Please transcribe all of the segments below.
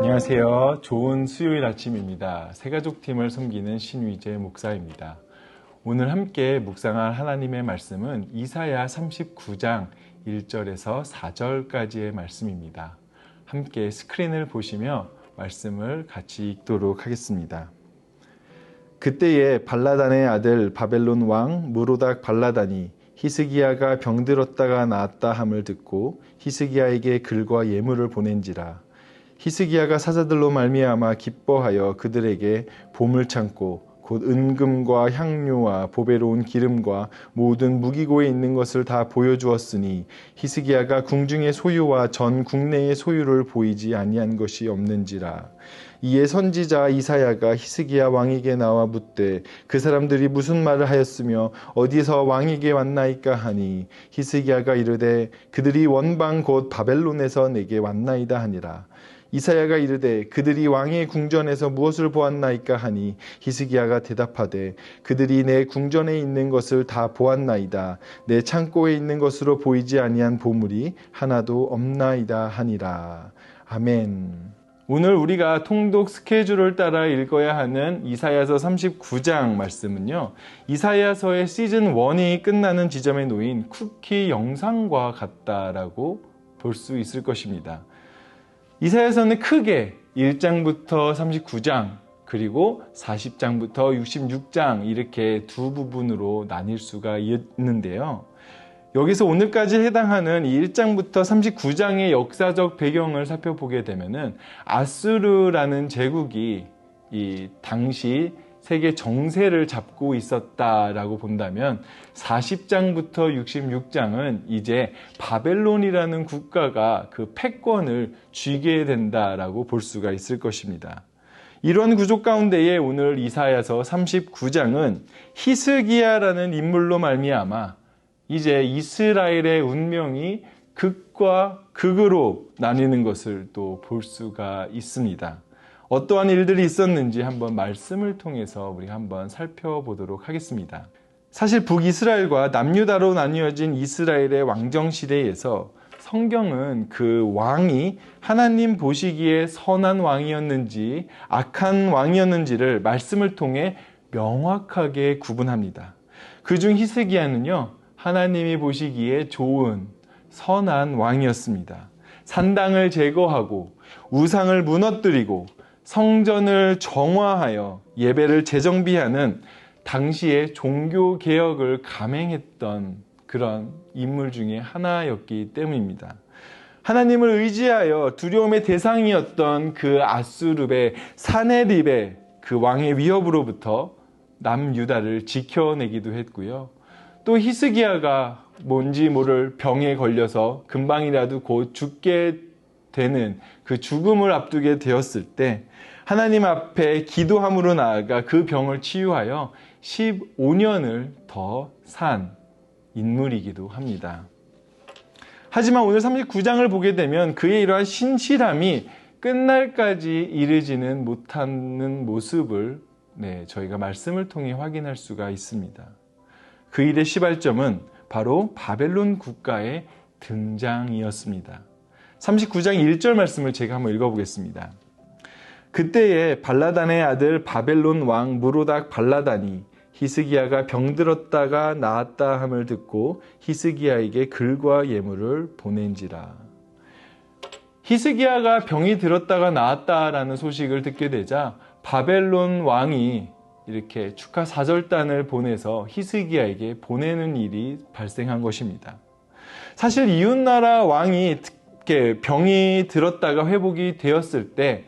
안녕하세요. 좋은 수요일 아침입니다. 새가족팀을 섬기는 신위재 목사입니다. 오늘 함께 묵상할 하나님의 말씀은 이사야 39장 1절에서 4절까지의 말씀입니다. 함께 스크린을 보시며 말씀을 같이 읽도록 하겠습니다. 그때에 발라단의 아들 바벨론 왕 무로닥 발라단이 히스기야가 병들었다가 나았다 함을 듣고 히스기야에게 글과 예물을 보낸지라. 히스기야가 사자들로 말미암아 기뻐하여 그들에게 보물창고 곧 은금과 향료와 보배로운 기름과 모든 무기고에 있는 것을 다 보여주었으니 히스기야가 궁중의 소유와 전 국내의 소유를 보이지 아니한 것이 없는지라. 이에 선지자 이사야가 히스기야 왕에게 나와 묻되 그 사람들이 무슨 말을 하였으며 어디서 왕에게 왔나이까 하니 히스기야가 이르되 그들이 원방 곧 바벨론에서 내게 왔나이다 하니라. 이사야가 이르되 그들이 왕의 궁전에서 무엇을 보았나이까 하니 히스기야가 대답하되 그들이 내 궁전에 있는 것을 다 보았나이다. 내 창고에 있는 것으로 보이지 아니한 보물이 하나도 없나이다 하니라. 아멘. 오늘 우리가 통독 스케줄을 따라 읽어야 하는 이사야서 39장 말씀은요, 이사야서의 시즌 1이 끝나는 지점에 놓인 쿠키 영상과 같다라고 볼 수 있을 것입니다. 이사야서는 크게 1장부터 39장 그리고 40장부터 66장 이렇게 두 부분으로 나뉠 수가 있는데요. 여기서 오늘까지 해당하는 이 1장부터 39장의 역사적 배경을 살펴보게 되면은 아수르라는 제국이 이 당시 세계 정세를 잡고 있었다라고 본다면 40장부터 66장은 이제 바벨론이라는 국가가 그 패권을 쥐게 된다라고 볼 수가 있을 것입니다. 이런 구조 가운데에 오늘 이사야서 39장은 히스기야라는 인물로 말미암아 이제 이스라엘의 운명이 극과 극으로 나뉘는 것을 또 볼 수가 있습니다. 어떠한 일들이 있었는지 한번 말씀을 통해서 우리가 한번 살펴보도록 하겠습니다. 사실 북이스라엘과 남유다로 나뉘어진 이스라엘의 왕정 시대에서 성경은 그 왕이 하나님 보시기에 선한 왕이었는지 악한 왕이었는지를 말씀을 통해 명확하게 구분합니다. 그중 히스기야는요, 하나님이 보시기에 좋은 선한 왕이었습니다. 산당을 제거하고 우상을 무너뜨리고 성전을 정화하여 예배를 재정비하는 당시의 종교개혁을 감행했던 그런 인물 중에 하나였기 때문입니다. 하나님을 의지하여 두려움의 대상이었던 그 아수르의 사네립의 그 왕의 위협으로부터 남유다를 지켜내기도 했고요. 또 히스기야가 뭔지 모를 병에 걸려서 금방이라도 곧 죽게 되는 그 죽음을 앞두게 되었을 때 하나님 앞에 기도함으로 나아가 그 병을 치유하여 15년을 더 산 인물이기도 합니다. 하지만 오늘 39장을 보게 되면 그의 이러한 신실함이 끝날까지 이르지는 못하는 모습을 저희가 말씀을 통해 확인할 수가 있습니다. 그 일의 시발점은 바로 바벨론 국가의 등장이었습니다. 39장 1절 말씀을 제가 한번 읽어보겠습니다. 그때에 발라단의 아들 바벨론 왕 무로닥 발라단이 히스기야가 병들었다가 나았다 함을 듣고 히스기야에게 글과 예물을 보낸지라. 히스기야가 병이 들었다가 나았다라는 소식을 듣게 되자 바벨론 왕이 이렇게 축하 사절단을 보내서 히스기야에게 보내는 일이 발생한 것입니다. 사실 이웃나라 왕이 이렇게 병이 들었다가 회복이 되었을 때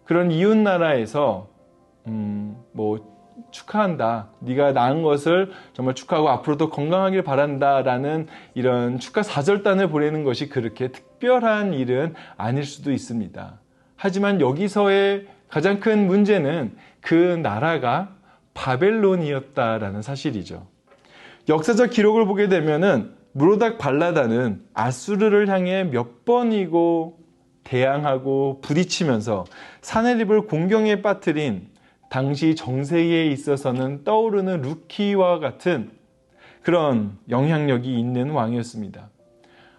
그런 이웃나라에서 축하한다. 네가 나은 것을 정말 축하하고 앞으로도 건강하길 바란다라는 이런 축하 사절단을 보내는 것이 그렇게 특별한 일은 아닐 수도 있습니다. 하지만 여기서의 가장 큰 문제는 그 나라가 바벨론이었다라는 사실이죠. 역사적 기록을 보게 되면은 무로닥 발라단은 아수르를 향해 몇 번이고 대항하고 부딪히면서 사네립을 공경에 빠뜨린 당시 정세에 있어서는 떠오르는 루키와 같은 그런 영향력이 있는 왕이었습니다.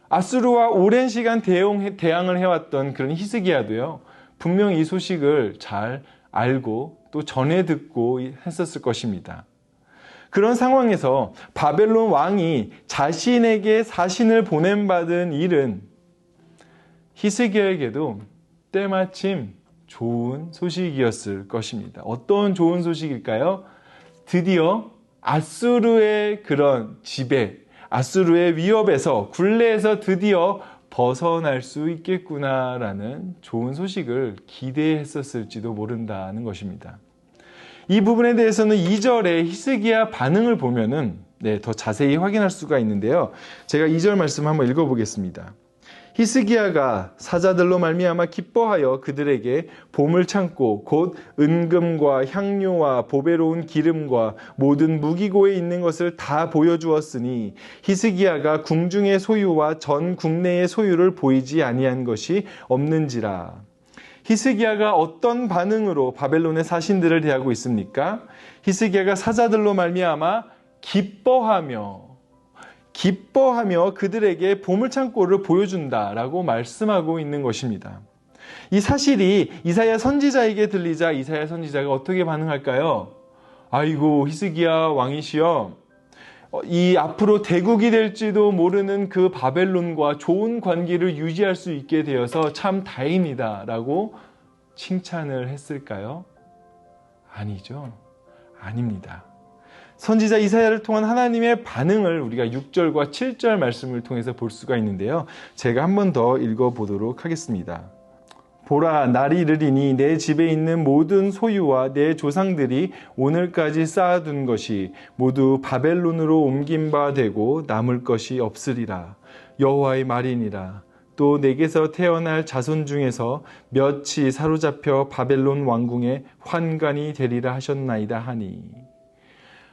아수르와 오랜 시간 대항을 해왔던 그런 히스기야도요, 분명 이 소식을 잘 알고 또 전해 듣고 했었을 것입니다. 그런 상황에서 바벨론 왕이 자신에게 사신을 보냄받은 일은 히스기야에게도 때마침 좋은 소식이었을 것입니다. 어떤 좋은 소식일까요? 드디어 아수르의 그런 지배, 아수르의 위협에서, 굴레에서 드디어 벗어날 수 있겠구나라는 좋은 소식을 기대했었을지도 모른다는 것입니다. 이 부분에 대해서는 2절의 히스기야 반응을 보면은 더 자세히 확인할 수가 있는데요. 제가 2절 말씀 한번 읽어보겠습니다. 히스기야가 사자들로 말미암아 기뻐하여 그들에게 보물 창고 곧 은금과 향료와 보배로운 기름과 모든 무기고에 있는 것을 다 보여주었으니 히스기야가 궁중의 소유와 전 국내의 소유를 보이지 아니한 것이 없는지라. 히스기야가 어떤 반응으로 바벨론의 사신들을 대하고 있습니까? 히스기야가 사자들로 말미암아 기뻐하며 그들에게 보물창고를 보여준다라고 말씀하고 있는 것입니다. 이 사실이 이사야 선지자에게 들리자 이사야 선지자가 어떻게 반응할까요? 아이고 히스기야 왕이시여, 이 앞으로 대국이 될지도 모르는 그 바벨론과 좋은 관계를 유지할 수 있게 되어서 참 다행이다 라고 칭찬을 했을까요? 아니죠. 아닙니다. 선지자 이사야를 통한 하나님의 반응을 우리가 6절과 7절 말씀을 통해서 볼 수가 있는데요. 제가 한 번 더 읽어보도록 하겠습니다. 보라, 날이 이르리니 내 집에 있는 모든 소유와 내 조상들이 오늘까지 쌓아둔 것이 모두 바벨론으로 옮긴 바 되고 남을 것이 없으리라. 여호와의 말이니라. 또 내게서 태어날 자손 중에서 몇이 사로잡혀 바벨론 왕궁의 환관이 되리라 하셨나이다 하니.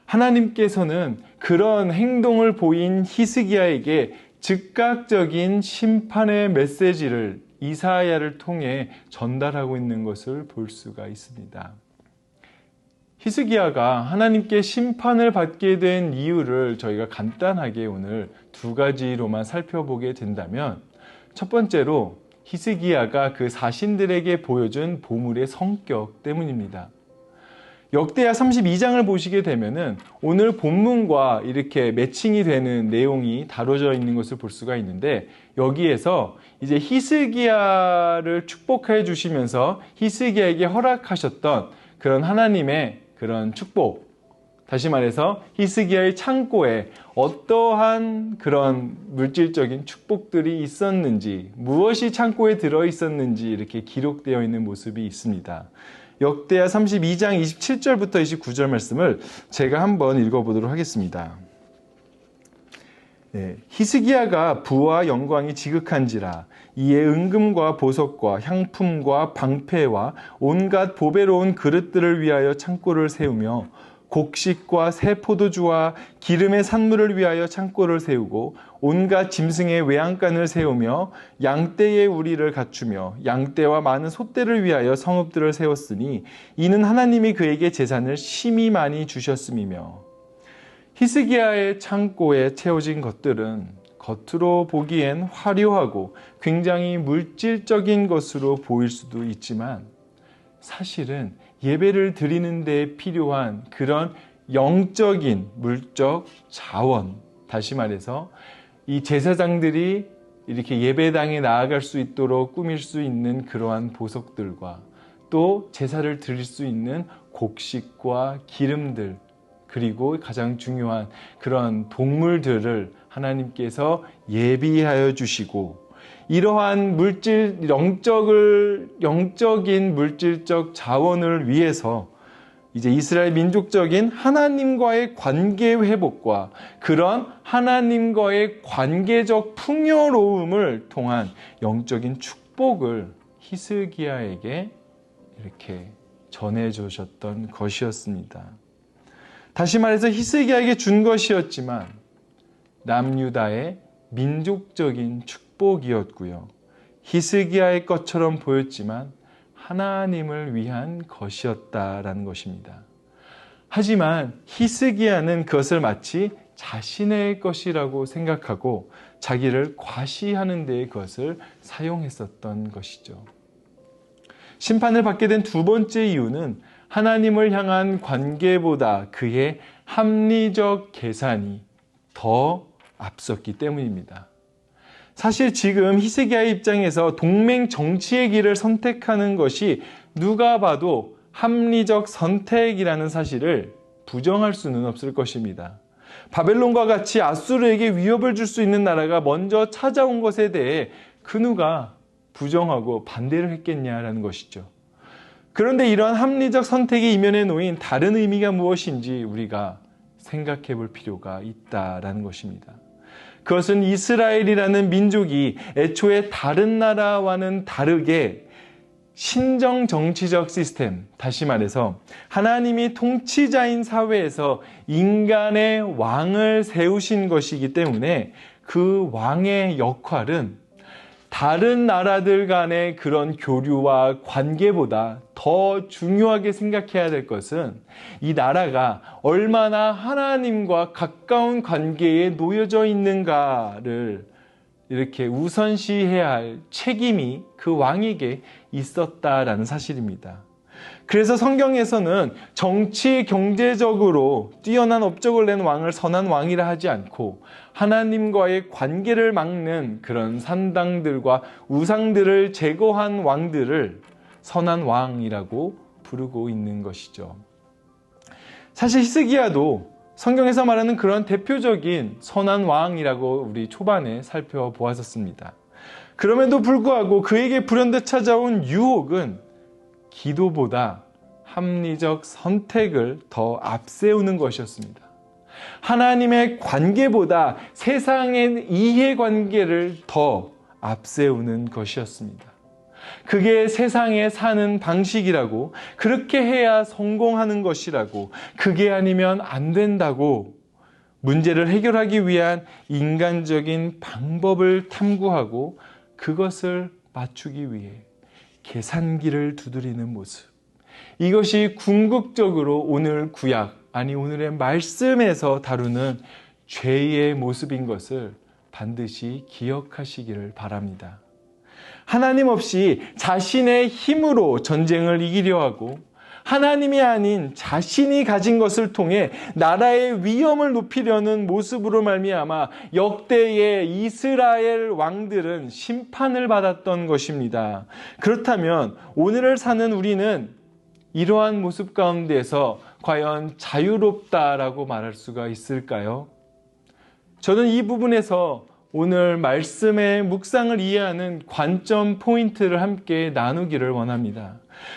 하나님께서는 그런 행동을 보인 히스기야에게 즉각적인 심판의 메시지를 이사야를 통해 전달하고 있는 것을 볼 수가 있습니다. 히스기야가 하나님께 심판을 받게 된 이유를 저희가 간단하게 오늘 두 가지로만 살펴보게 된다면, 첫 번째로 히스기야가 그 사신들에게 보여준 보물의 성격 때문입니다. 역대하 32장을 보시게 되면은 오늘 본문과 이렇게 매칭이 되는 내용이 다뤄져 있는 것을 볼 수가 있는데, 여기에서 이제 히스기야를 축복해 주시면서 히스기야에게 허락하셨던 그런 하나님의 그런 축복, 다시 말해서 히스기야의 창고에 어떠한 그런 물질적인 축복들이 있었는지, 무엇이 창고에 들어 있었는지 이렇게 기록되어 있는 모습이 있습니다. 역대하 32장 27절부터 29절 말씀을 제가 한번 읽어보도록 하겠습니다. 히스기야가 부와 영광이 지극한지라 이에 은금과 보석과 향품과 방패와 온갖 보배로운 그릇들을 위하여 창고를 세우며 곡식과 새 포도주와 기름의 산물을 위하여 창고를 세우고 온갖 짐승의 외양간을 세우며 양떼의 우리를 갖추며 양떼와 많은 소떼를 위하여 성읍들을 세웠으니 이는 하나님이 그에게 재산을 심히 많이 주셨음이며. 히스기야의 창고에 채워진 것들은 겉으로 보기엔 화려하고 굉장히 물질적인 것으로 보일 수도 있지만, 사실은 예배를 드리는 데 필요한 그런 영적인 물적 자원, 다시 말해서 이 제사장들이 이렇게 예배당에 나아갈 수 있도록 꾸밀 수 있는 그러한 보석들과 또 제사를 드릴 수 있는 곡식과 기름들, 그리고 가장 중요한 그런 동물들을 하나님께서 예비하여 주시고, 이러한 영적인 물질적 자원을 위해서 이제 이스라엘 민족적인 하나님과의 관계 회복과 그런 하나님과의 관계적 풍요로움을 통한 영적인 축복을 히스기야에게 이렇게 전해 주셨던 것이었습니다. 다시 말해서 히스기야에게 준 것이었지만 남유다의 민족적인 축복이었고요. 히스기야의 것처럼 보였지만 하나님을 위한 것이었다라는 것입니다. 하지만 히스기야는 그것을 마치 자신의 것이라고 생각하고 자기를 과시하는 데에 그것을 사용했었던 것이죠. 심판을 받게 된 두 번째 이유는 하나님을 향한 관계보다 그의 합리적 계산이 더 앞섰기 때문입니다. 사실 지금 히스기야의 입장에서 동맹 정치의 길을 선택하는 것이 누가 봐도 합리적 선택이라는 사실을 부정할 수는 없을 것입니다. 바벨론과 같이 아수르에게 위협을 줄 수 있는 나라가 먼저 찾아온 것에 대해 그 누가 부정하고 반대를 했겠냐라는 것이죠. 그런데 이러한 합리적 선택의 이면에 놓인 다른 의미가 무엇인지 우리가 생각해 볼 필요가 있다라는 것입니다. 그것은 이스라엘이라는 민족이 애초에 다른 나라와는 다르게 신정 정치적 시스템, 다시 말해서 하나님이 통치자인 사회에서 인간의 왕을 세우신 것이기 때문에 그 왕의 역할은 다른 나라들 간의 그런 교류와 관계보다 더 중요하게 생각해야 될 것은 이 나라가 얼마나 하나님과 가까운 관계에 놓여져 있는가를 이렇게 우선시해야 할 책임이 그 왕에게 있었다라는 사실입니다. 그래서 성경에서는 정치, 경제적으로 뛰어난 업적을 낸 왕을 선한 왕이라 하지 않고 하나님과의 관계를 막는 그런 산당들과 우상들을 제거한 왕들을 선한 왕이라고 부르고 있는 것이죠. 사실 히스기야도 성경에서 말하는 그런 대표적인 선한 왕이라고 우리 초반에 살펴보았었습니다. 그럼에도 불구하고 그에게 불현듯 찾아온 유혹은 기도보다 합리적 선택을 더 앞세우는 것이었습니다. 하나님의 관계보다 세상의 이해관계를 더 앞세우는 것이었습니다. 그게 세상에 사는 방식이라고, 그렇게 해야 성공하는 것이라고, 그게 아니면 안 된다고 문제를 해결하기 위한 인간적인 방법을 탐구하고 그것을 맞추기 위해 계산기를 두드리는 모습. 이것이 궁극적으로 오늘 구약, 아니 오늘의 말씀에서 다루는 죄의 모습인 것을 반드시 기억하시기를 바랍니다. 하나님 없이 자신의 힘으로 전쟁을 이기려 하고 하나님이 아닌 자신이 가진 것을 통해 나라의 위엄을 높이려는 모습으로 말미암아 역대의 이스라엘 왕들은 심판을 받았던 것입니다. 그렇다면 오늘을 사는 우리는 이러한 모습 가운데서 과연 자유롭다라고 말할 수가 있을까요? 저는 이 부분에서 오늘 말씀의 묵상을 이해하는 관점 포인트를 함께 나누기를 원합니다.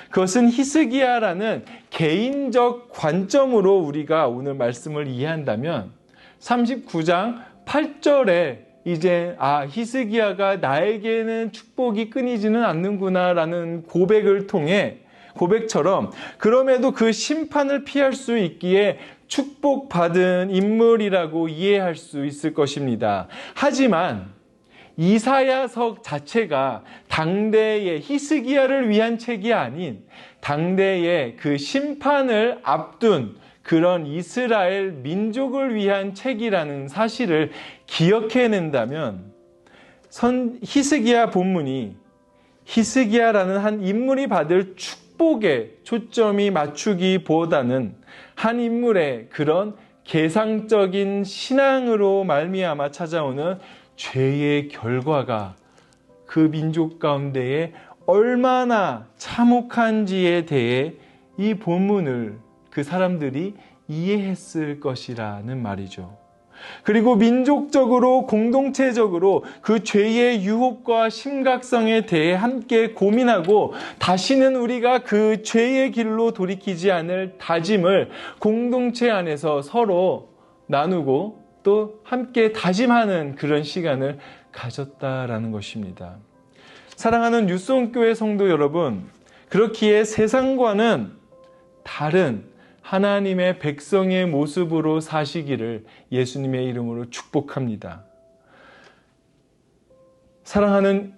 그것은 히스기야라는 개인적 관점으로 우리가 오늘 말씀을 이해한다면 39장 8절에 이제 히스기야가 나에게는 축복이 끊이지는 않는구나라는 고백처럼 그럼에도 그 심판을 피할 수 있기에 축복받은 인물이라고 이해할 수 있을 것입니다. 하지만 이사야서 자체가 당대의 히스기야를 위한 책이 아닌 당대의 그 심판을 앞둔 그런 이스라엘 민족을 위한 책이라는 사실을 기억해낸다면 히스기야 본문이 히스기야라는 한 인물이 받을 축복에 초점이 맞추기보다는 한 인물의 그런 계상적인 신앙으로 말미암아 찾아오는 죄의 결과가 그 민족 가운데에 얼마나 참혹한지에 대해 이 본문을 그 사람들이 이해했을 것이라는 말이죠. 그리고 민족적으로 공동체적으로 그 죄의 유혹과 심각성에 대해 함께 고민하고 다시는 우리가 그 죄의 길로 돌이키지 않을 다짐을 공동체 안에서 서로 나누고 또 함께 다짐하는 그런 시간을 가졌다라는 것입니다. 사랑하는 뉴스온교회 성도 여러분, 그렇기에 세상과는 다른 하나님의 백성의 모습으로 사시기를 예수님의 이름으로 축복합니다. 사랑하는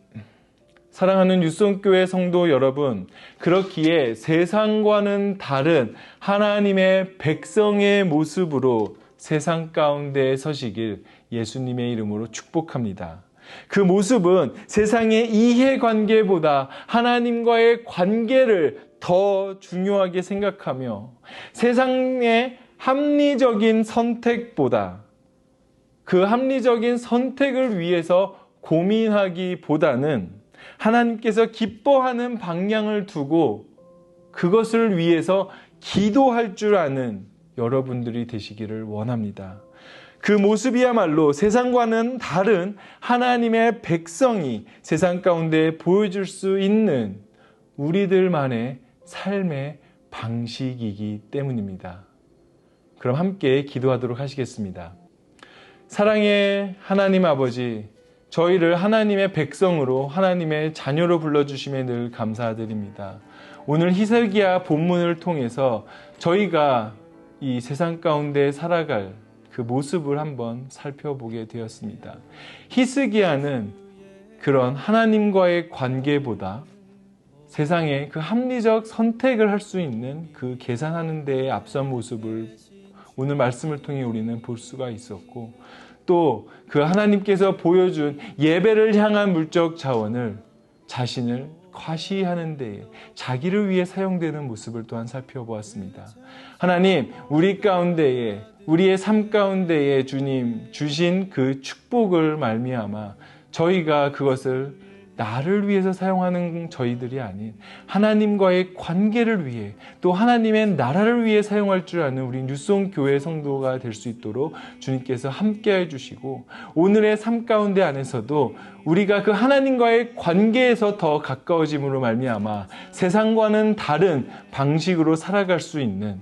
뉴스온교회 성도 여러분, 그렇기에 세상과는 다른 하나님의 백성의 모습으로 세상 가운데 서시길 예수님의 이름으로 축복합니다. 그 모습은 세상의 이해관계보다 하나님과의 관계를 더 중요하게 생각하며 세상의 합리적인 선택보다 그 합리적인 선택을 위해서 고민하기보다는 하나님께서 기뻐하는 방향을 두고 그것을 위해서 기도할 줄 아는 여러분들이 되시기를 원합니다. 그 모습이야말로 세상과는 다른 하나님의 백성이 세상 가운데 보여줄 수 있는 우리들만의 삶의 방식이기 때문입니다. 그럼 함께 기도하도록 하시겠습니다. 사랑의 하나님 아버지, 저희를 하나님의 백성으로 하나님의 자녀로 불러주심에 늘 감사드립니다. 오늘 히스기야 본문을 통해서 저희가 이 세상 가운데 살아갈 그 모습을 한번 살펴보게 되었습니다. 히스기야는 그런 하나님과의 관계보다 세상에 그 합리적 선택을 할 수 있는 그 계산하는 데에 앞선 모습을 오늘 말씀을 통해 우리는 볼 수가 있었고, 또 그 하나님께서 보여준 예배를 향한 물적 자원을 자신을 과시하는 데에 자기를 위해 사용되는 모습을 또한 살펴보았습니다. 하나님, 우리 가운데에 우리의 삶 가운데에 주님 주신 그 축복을 말미암아 저희가 그것을 나를 위해서 사용하는 저희들이 아닌 하나님과의 관계를 위해 또 하나님의 나라를 위해 사용할 줄 아는 우리 뉴송 교회 성도가 될 수 있도록 주님께서 함께해 주시고, 오늘의 삶 가운데 안에서도 우리가 그 하나님과의 관계에서 더 가까워짐으로 말미암아 세상과는 다른 방식으로 살아갈 수 있는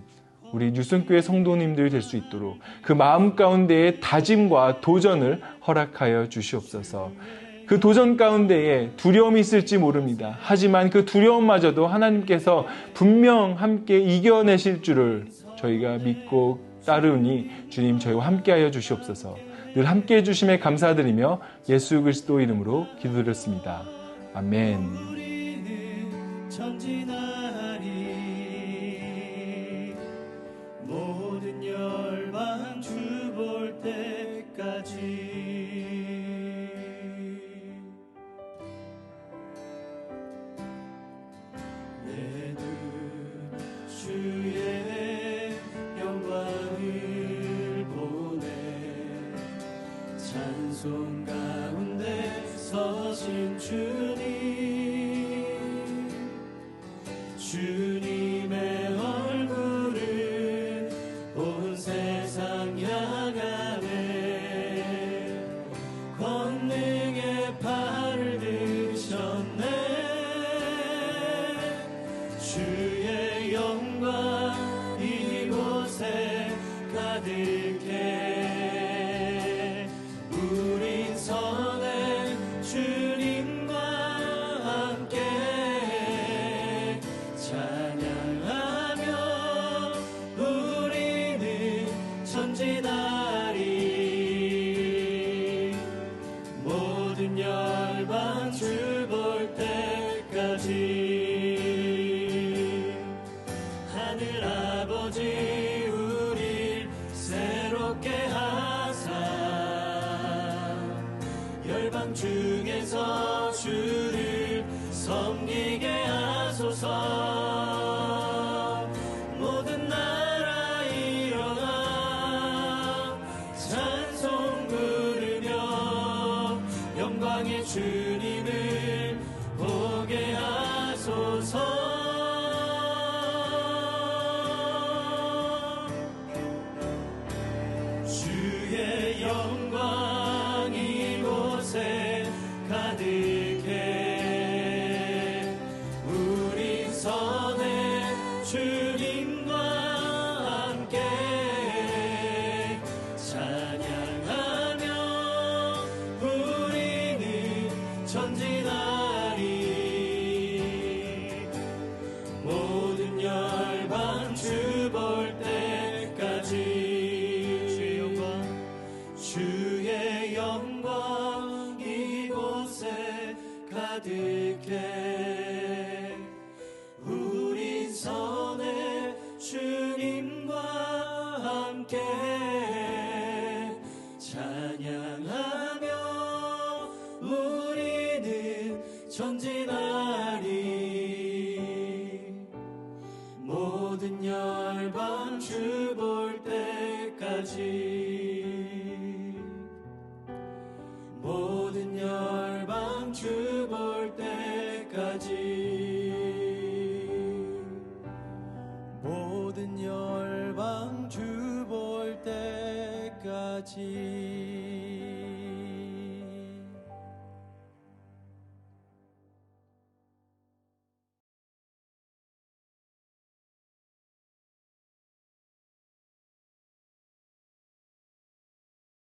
우리 뉴송교회 성도님들이 될 수 있도록 그 마음 가운데의 다짐과 도전을 허락하여 주시옵소서. 그 도전 가운데에 두려움이 있을지 모릅니다. 하지만 그 두려움마저도 하나님께서 분명 함께 이겨내실 줄을 저희가 믿고 따르니 주님 저희와 함께하여 주시옵소서. 늘 함께해 주심에 감사드리며 예수 그리스도 이름으로 기도드렸습니다. 아멘. 모든 열방 주 볼 때까지 내 눈 주의 영광을 보네. 찬송 가운데 서신 주님의 얼굴을 온 세상 향하네. 권능의 팔을 들으셨네. 주의 영광 이곳에 가득해. 우린 선해 주님과 함께 찬양하며 우리는 전진하리. 모든 열방 주 볼 때까지. 하늘 아버지 우릴 새롭게 하사 열방 중에서 주를 섬기게 하소서. 모든 나라 일어나 찬송 부르며 영광의 주님을 보게 하소서. 주의 영광 이곳에 가득해. 우리 선해 주님과 함께 찬양하며 우리는 전진하리. 모든 열방 주 볼 때까지. 주의 영광 이곳에 가득해. 우리 선해 주님과 함께 찬양하며 전진하리. 모든 열방 주 볼 때까지, 모든 열방 주 볼 때까지, 모든 열방 주 볼 때까지.